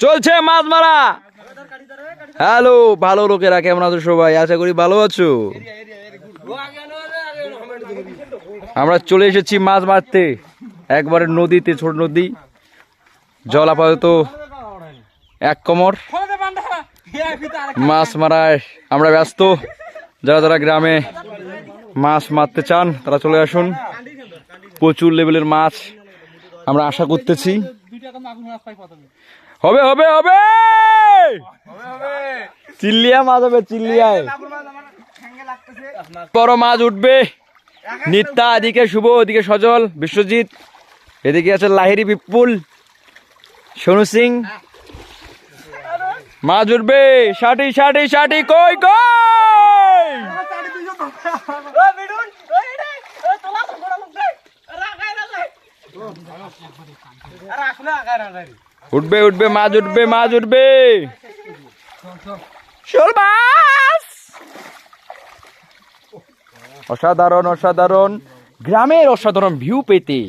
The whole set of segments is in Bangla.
চলছে মাছ মারা। হ্যালো ভালো লোকেরা, কেমন আছো সবাই? আশা করি ভালো আছো। আমরা চলে এসেছি মাছ মারতে, একবারে নদীতে, ছোট নদী, জল আপাতত 1 কোমর। মাছ মারায় আমরা ব্যস্ত। যারা যারা গ্রামে মাছ মারতে চান তারা চলে আসুন। প্রচুর লেভেলের মাছ আমরা আশা করতেছি। হবে হবে হবে, চিল্লিয়া মাছ হবে, চিল্লিয়ায় বড় মাছ উঠবে। নিত্যা, এদিকে শুভ, এদিকে সজল, বিশ্বজিৎ, এদিকে আছে লাহিরি, বিপুল, সোনু সিং। মাছ উঠবে। ষাটি ষাটি ষাটি, কই কই, উঠবে উঠবে, মাছ উঠবে, মাছ উঠবে। শোল মাছ, অসাধারণ অসাধারণ। গ্রামের অসাধারণ ভিউ পেতে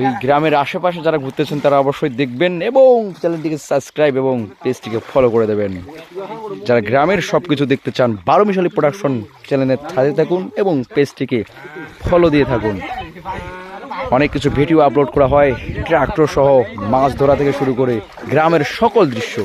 এই গ্রামের আশেপাশে যারা ঘুরতেছেন তারা অবশ্যই দেখবেন এবং চ্যানেলটিকে সাবস্ক্রাইব এবং পেজটিকে ফলো করে দেবেন। যারা গ্রামের সবকিছু দেখতে চান 12 মিশালি প্রোডাকশন চ্যানেলের সাথে থাকুন এবং পেজটিকে ফলো দিয়ে থাকুন। অনেক কিছু ভিডিও আপলোড করা হয়, ট্রাক্টর সহ মাছ ধরা থেকে শুরু করে গ্রামের সকল দৃশ্য।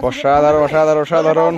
অসাধারণ অসাধারণ অসাধারণ।